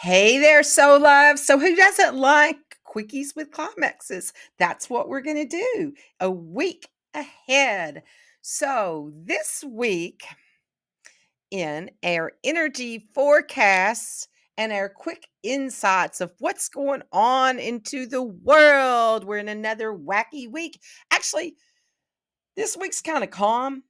Hey there, Soul Love. So, who doesn't like quickies with climaxes? That's what we're going to do a week ahead. So, this week in our energy forecasts and our quick insights of what's going on into the world, we're in another wacky week. Actually, this week's kind of calm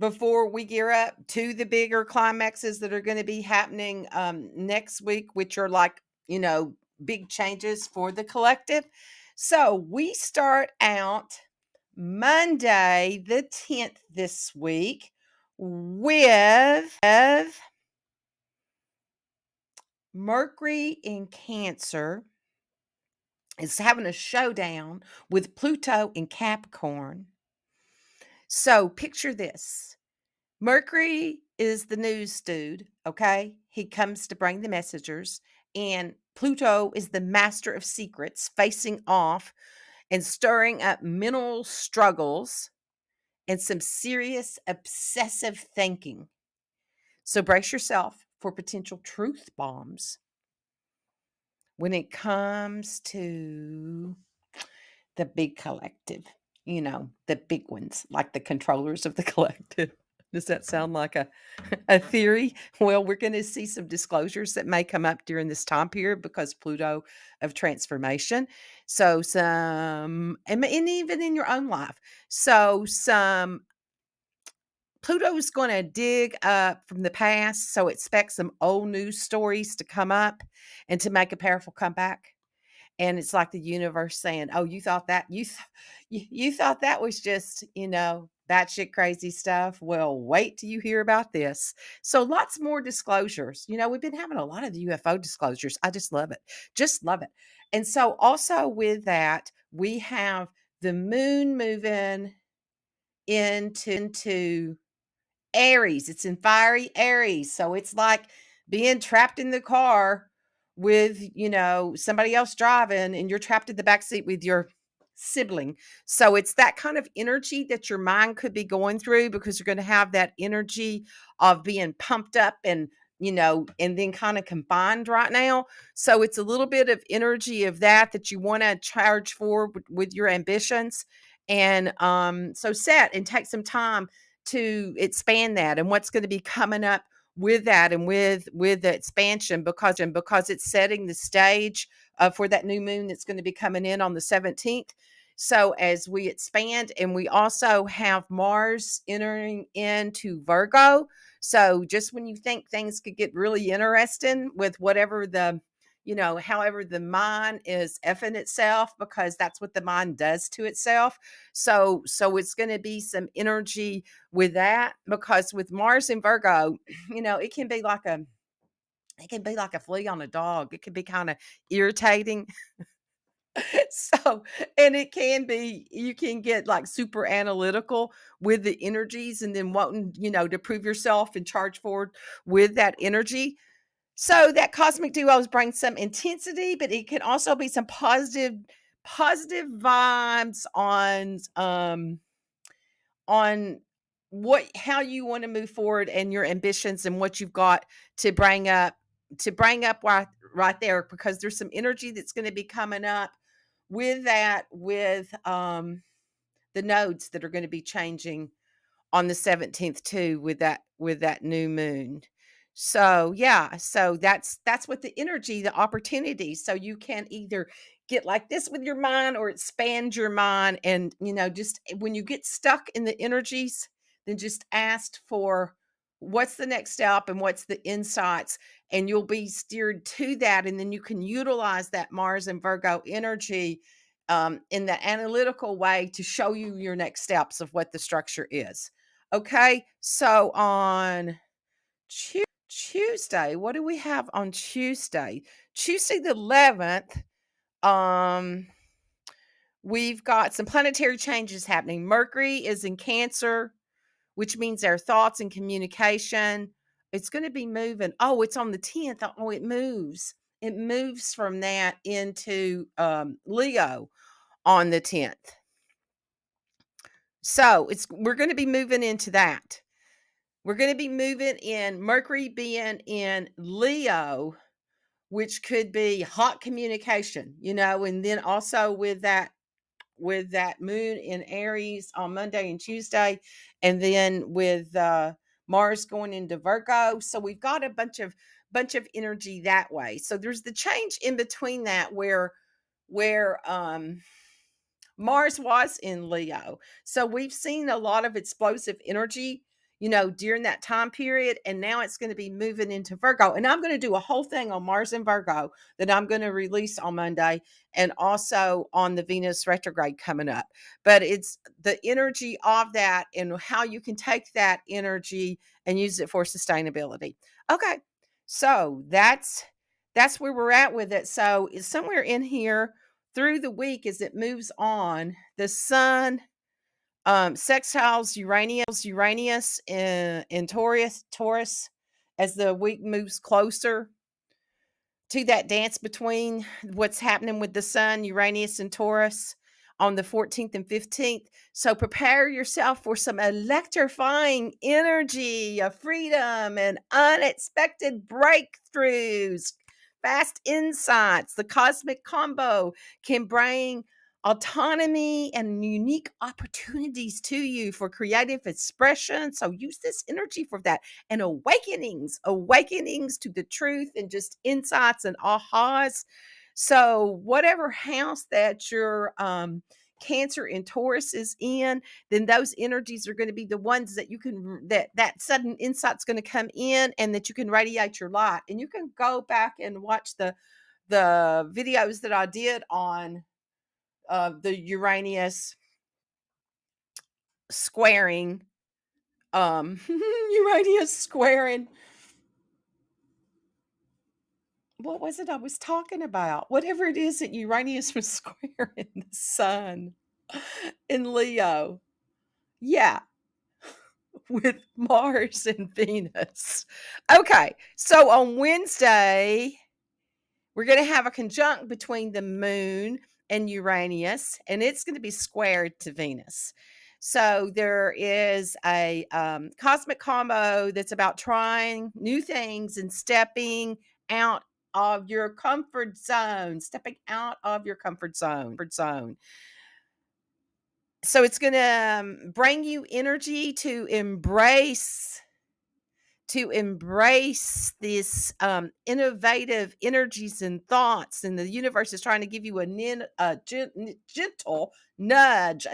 before we gear up to the bigger climaxes that are going to be happening next week, which are like, you know, big changes for the collective. So we start out Monday, the 10th this week with Mercury in Cancer is having a showdown with Pluto in Capricorn. So picture this. Mercury is the news dude, okay? He comes to bring the messengers, and Pluto is the master of secrets, facing off and stirring up mental struggles and some serious obsessive thinking. So brace yourself for potential truth bombs when it comes to the big collective, the big ones, like the controllers of the collective. Does that sound like a theory? Well, we're going to see some disclosures that may come up during this time period because Pluto of transformation. So and even in your own life. So some Pluto is going to dig up from the past. So expect some old news stories to come up and to make a powerful comeback. And it's like the universe saying, "Oh, you thought that you thought that was just, batshit crazy stuff. Well, wait till you hear about this." So lots more disclosures. We've been having a lot of the UFO disclosures. I just love it. Just love it. And so also with that, we have the moon moving into Aries. It's in fiery Aries. So it's like being trapped in the car with, somebody else driving and you're trapped in the back seat with your sibling. So it's that kind of energy that your mind could be going through because you're going to have that energy of being pumped up and then kind of confined right now. So it's a little bit of energy of that you want to charge for with your ambitions. And so set and take some time to expand that and what's going to be coming up with that and with the expansion because it's setting the stage for that new moon that's going to be coming in on the 17th. So as we expand, and we also have Mars entering into Virgo. So just when you think things could get really interesting with whatever however the mind is effing itself, because that's what the mind does to itself. So it's going to be some energy with that, because with Mars in Virgo, it can be like a flea on a dog. It can be kind of irritating. So, and it can be, you can get like super analytical with the energies and then wanting, to prove yourself and charge forward with that energy. So that cosmic duos bring some intensity, but it can also be some positive vibes on how you want to move forward and your ambitions and what you've got to bring up right there, because there's some energy that's going to be coming up with that, with the nodes that are going to be changing on the 17th too, with that new moon. So yeah, so that's what the energy, the opportunity. So you can either get like this with your mind or expand your mind, and just when you get stuck in the energies, then just ask for what's the next step and what's the insights, and you'll be steered to that, and then you can utilize that Mars and Virgo energy in the analytical way to show you your next steps of what the structure is. Okay, so on Tuesday, what do we have on Tuesday? Tuesday the 11th, um, we've got some planetary changes happening. Mercury is in Cancer, which means our thoughts and communication. It's going to be moving. Oh, it's on the 10th. Oh, it moves. It moves from that into Leo on the 10th. So we're going to be moving into that. We're going to be moving in Mercury being in Leo which could be hot communication, and then also with that moon in Aries on Monday and Tuesday, and then with Mars going into Virgo. So we've got a bunch of energy that way. So there's the change in between that where Mars was in Leo. So we've seen a lot of explosive energy, during that time period. And now it's going to be moving into Virgo. And I'm going to do a whole thing on Mars and Virgo that I'm going to release on Monday and also on the Venus retrograde coming up. But it's the energy of that and how you can take that energy and use it for sustainability. Okay. So that's where we're at with it. So it's somewhere in here through the week as it moves on. The sun sextiles Uranus in Taurus as the week moves closer to that dance between what's happening with the sun, Uranus, and Taurus on the 14th and 15th. So prepare yourself for some electrifying energy of freedom and unexpected breakthroughs, fast insights. The cosmic combo can bring autonomy and unique opportunities to you for creative expression. So use this energy for that, and awakenings to the truth, and just insights and ahas. So whatever house that your Cancer and Taurus is in, then those energies are going to be the ones that you can that sudden insight's going to come in, and that you can radiate your light. And you can go back and watch the videos that I did on the Uranus squaring Uranus squaring, what was it I was talking about? Whatever it is that Uranus was squaring the sun in Leo. Yeah, with Mars and Venus. Okay, so on Wednesday, we're going to have a conjunct between the moon and Uranus, and it's going to be squared to Venus. So there is a cosmic combo that's about trying new things and stepping out of your comfort zone, So it's going to bring you energy to embrace this innovative energies and thoughts, and the universe is trying to give you a gentle nudge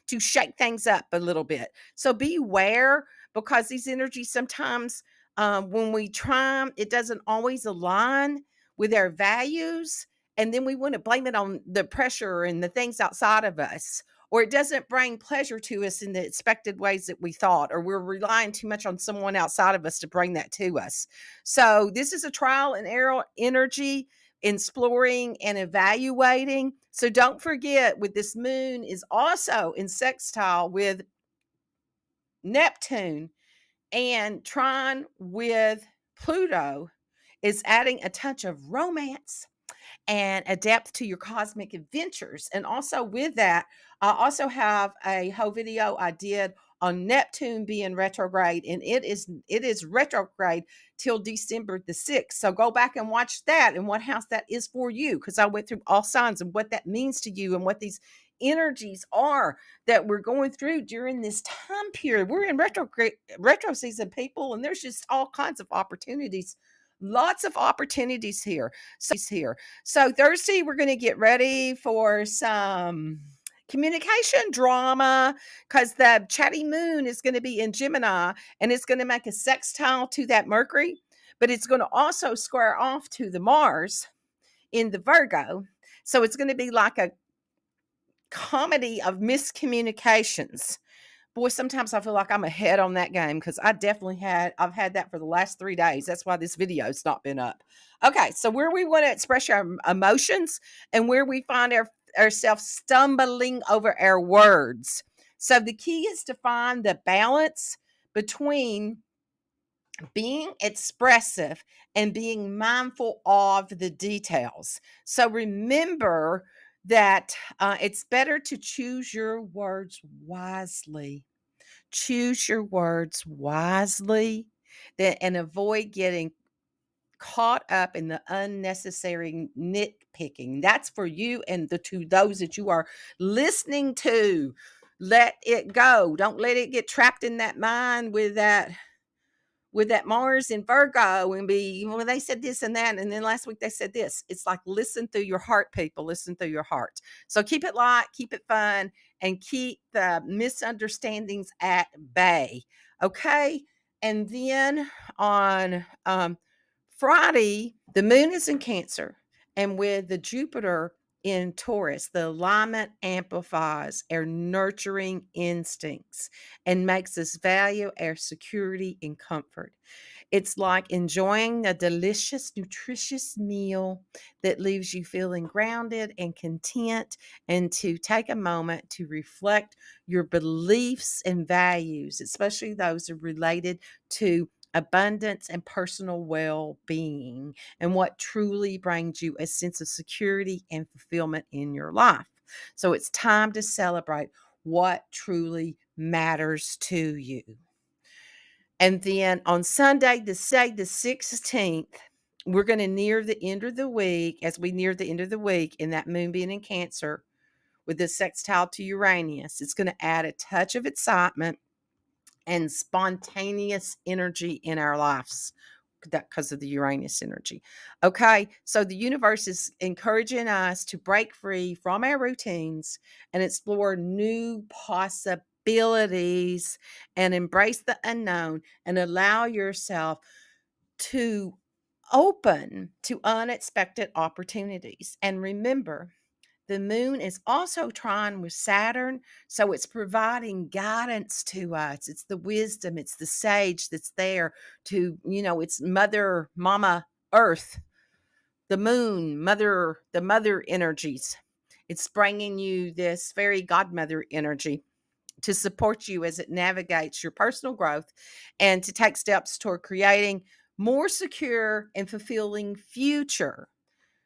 to shake things up a little bit. So be aware, because these energies sometimes, when we try, it doesn't always align with our values, and then we want to blame it on the pressure and the things outside of us, or it doesn't bring pleasure to us in the expected ways that we thought, or we're relying too much on someone outside of us to bring that to us. So this is a trial and error energy, exploring and evaluating. So don't forget, with this moon is also in sextile with Neptune, and trine with Pluto is adding a touch of romance and a depth to your cosmic adventures. And also with that, I also have a whole video I did on Neptune being retrograde, and it is retrograde till December the 6th. So go back and watch that and what house that is for you, because I went through all signs and what that means to you and what these energies are that we're going through during this time period. We're in retro season, people, and there's just all kinds of opportunities. Lots of opportunities here. So Thursday, we're going to get ready for some communication drama, because the chatty moon is going to be in Gemini, and it's going to make a sextile to that Mercury, but it's going to also square off to the Mars in the Virgo. So it's going to be like a comedy of miscommunications. Boy, sometimes I feel like I'm ahead on that game, because I've had that for the last 3 days. That's why this video's not been up. Okay, so where we want to express our emotions and where we find ourselves stumbling over our words. So the key is to find the balance between being expressive and being mindful of the details. So remember that it's better to choose your words wisely. Choose your words wisely, and avoid getting caught up in the unnecessary nitpicking. That's for you and to those that you are listening to. Let it go. Don't let it get trapped in that mind with that Mars in Virgo and be, well, they said this and that. And then last week they said this. It's like, listen through your heart, people. Listen through your heart. So keep it light, keep it fun, and keep the misunderstandings at bay. Okay. And then on Friday, the moon is in Cancer. And with the Jupiter in Taurus, the alignment amplifies our nurturing instincts and makes us value our security and comfort. It's like enjoying a delicious, nutritious meal that leaves you feeling grounded and content, and to take a moment to reflect your beliefs and values, especially those related to abundance and personal well being, and what truly brings you a sense of security and fulfillment in your life. So it's time to celebrate what truly matters to you. And then on Sunday, the 16th, we're going to near the end of the week. As we near the end of the week, in that moon being in Cancer with the sextile to Uranus, it's going to add a touch of excitement and spontaneous energy in our lives, that because of the Uranus energy. Okay, so the universe is encouraging us to break free from our routines and explore new possibilities and embrace the unknown and allow yourself to open to unexpected opportunities. And remember, the moon is also trine with Saturn, so it's providing guidance to us. It's the wisdom, it's the sage that's there to, it's Mama Earth, the moon, the mother energies. It's bringing you this fairy godmother energy to support you as it navigates your personal growth and to take steps toward creating more secure and fulfilling future.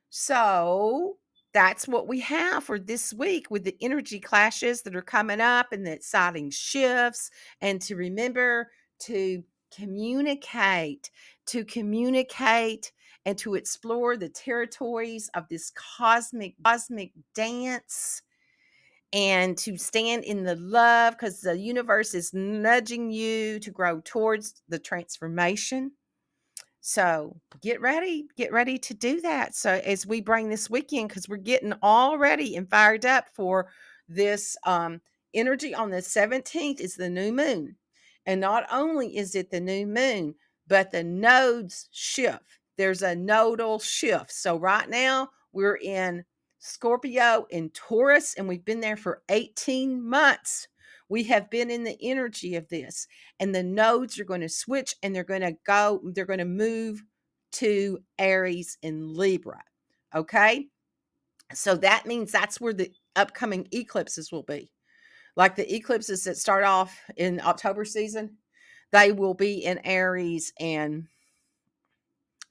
So that's what we have for this week with the energy clashes that are coming up and the exciting shifts. And to remember to communicate, to communicate and to explore the territories of this cosmic dance, and to stand in the love, because the universe is nudging you to grow towards the transformation. So get ready to do that. So as we bring this weekend, because we're getting all ready and fired up for this energy on the 17th is the new moon. And not only is it the new moon, but the nodes shift. There's a nodal shift. So right now we're in Scorpio and Taurus, and we've been there for 18 months. We have been in the energy of this, and the nodes are going to switch and they're going to move to Aries and Libra. Okay. So that means that's where the upcoming eclipses will be. Like the eclipses that start off in October season, they will be in Aries and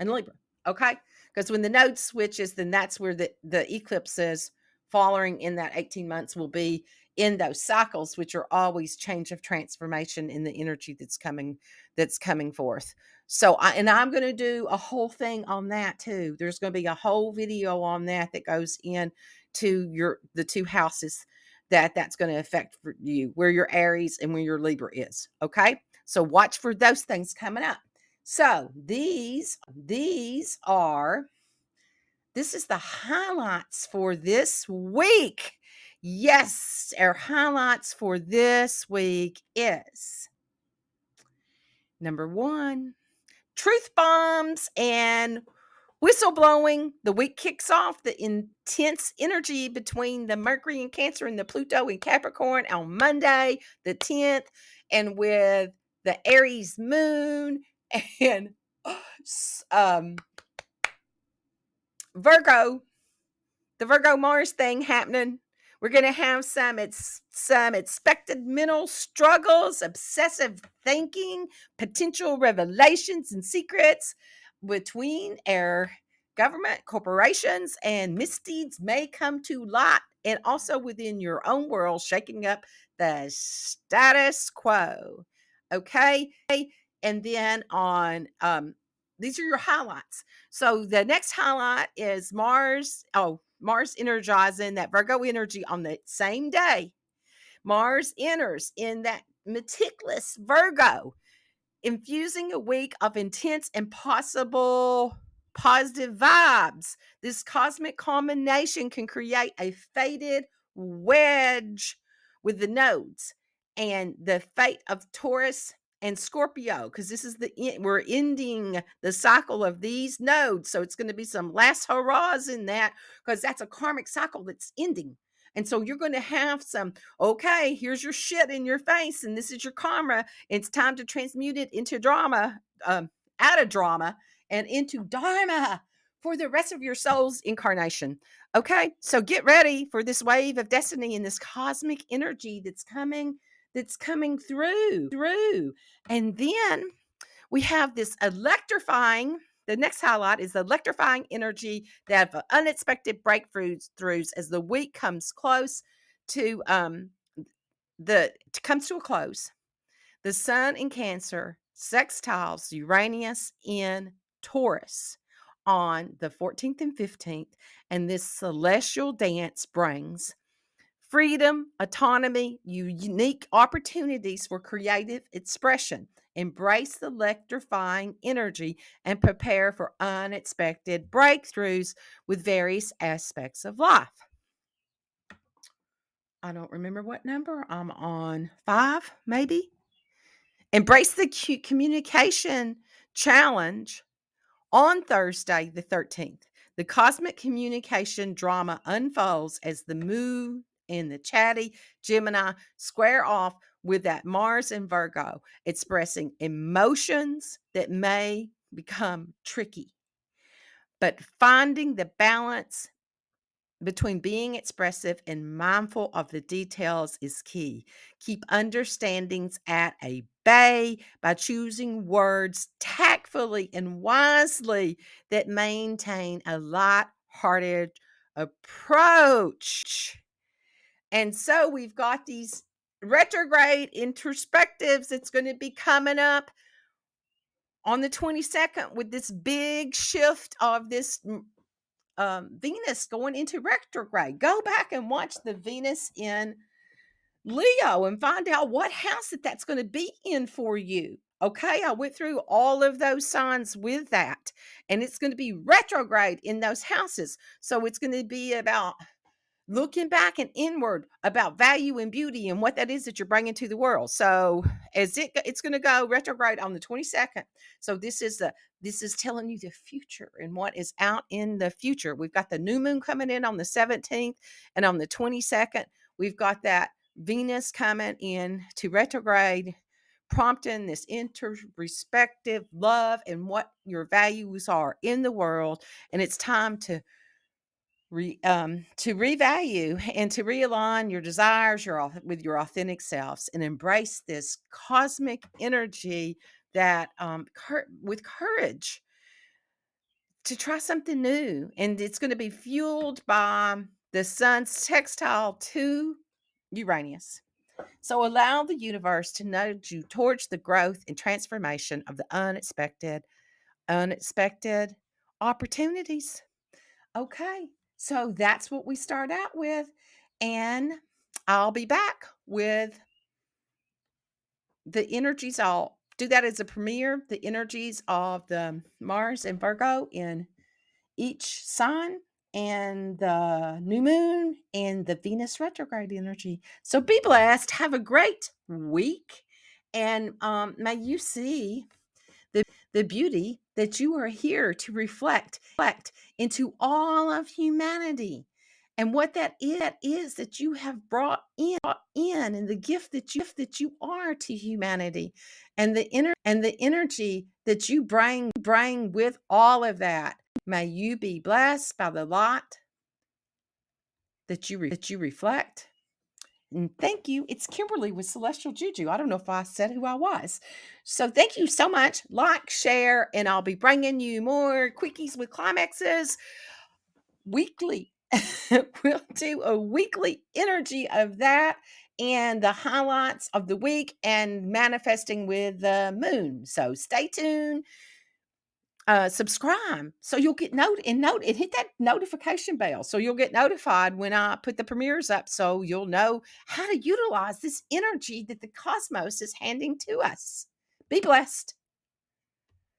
Libra. Okay. Because when the node switches, then that's where the eclipses following in that 18 months will be in those cycles, which are always change of transformation in the energy that's coming forth. So I'm going to do a whole thing on that too. There's going to be a whole video on that goes in to the two houses that's going to affect for you, where your Aries and where your Libra is. Okay. So watch for those things coming up. So this is the highlights for this week. Yes, our highlights for this week is number 1, truth bombs and whistleblowing. The week kicks off the intense energy between the Mercury in Cancer and the Pluto in Capricorn on Monday, the 10th, and with the Aries moon and Virgo, the Virgo Mars thing happening. We're going to have some expected mental struggles, obsessive thinking, potential revelations and secrets between our government, corporations, and misdeeds may come to light, and also within your own world, shaking up the status quo. Okay. And then on these are your highlights. So the next highlight is Mars. Oh, Mars energizing that Virgo energy on the same day. Mars enters in that meticulous Virgo, infusing a week of intense and possible positive vibes. This cosmic combination can create a fated wedge with the nodes and the fate of Taurus and Scorpio, because this is we're ending the cycle of these nodes. So it's going to be some last hurrahs in that, because that's a karmic cycle that's ending. And so you're going to have some, okay, here's your shit in your face, and this is your karma. It's time to transmute it into drama, out of drama, and into dharma for the rest of your soul's incarnation. Okay, so get ready for this wave of destiny and this cosmic energy that's coming through. And then we have this electrifying. The next highlight is the electrifying energy that of unexpected breakthroughs as the week comes close to comes to a close. The sun in Cancer sextiles Uranus in Taurus on the 14th and 15th, and this celestial dance brings freedom, autonomy, unique opportunities for creative expression. Embrace the electrifying energy and prepare for unexpected breakthroughs with various aspects of life. I don't remember what number I'm on. 5, maybe? Embrace the communication challenge on Thursday, the 13th. The cosmic communication drama unfolds as the moon and the chatty Gemini square off with that Mars and Virgo, expressing emotions that may become tricky. But finding the balance between being expressive and mindful of the details is key. Keep understandings at a bay by choosing words tactfully and wisely that maintain a light-hearted approach. And so we've got these retrograde introspectives that's going to be coming up on the 22nd with this big shift of this Venus going into retrograde. Go back and watch the Venus in Leo and find out what house that's going to be in for you. Okay, I went through all of those signs with that, and it's going to be retrograde in those houses. So it's going to be about looking back and inward about value and beauty and what that is that you're bringing to the world. So as it's going to go retrograde on the 22nd. So this is telling you the future and what is out in the future. We've got the new moon coming in on the 17th, and on the 22nd we've got that Venus coming in to retrograde, prompting this introspective love and what your values are in the world. And it's time to revalue and to realign your desires with your authentic selves and embrace this cosmic energy that with courage to try something new. And it's going to be fueled by the sun's sextile to Uranus. So allow the universe to nudge you towards the growth and transformation of the unexpected opportunities. Okay, so that's what we start out with. And I'll be back with the energies. I'll do that as a premiere, the energies of the Mars and Virgo in each sign, and the new moon and the Venus retrograde energy. So be blessed. Have a great week. And may you see the beauty that you are here to reflect into all of humanity, and what that is that you have brought in, and the gift that you are to humanity, and the energy that you bring with all of that. May you be blessed by the light that you reflect. And thank you. It's Kimberly with Celestial Juju. I don't know if I said who I was. So thank you so much. Like, share, and I'll be bringing you more quickies with climaxes weekly. We'll do a weekly energy of that and the highlights of the week and manifesting with the moon. So stay tuned. subscribe so you'll get and hit that notification bell so you'll get notified when I put the premieres up so you'll know how to utilize this energy that the cosmos is handing to us. Be blessed.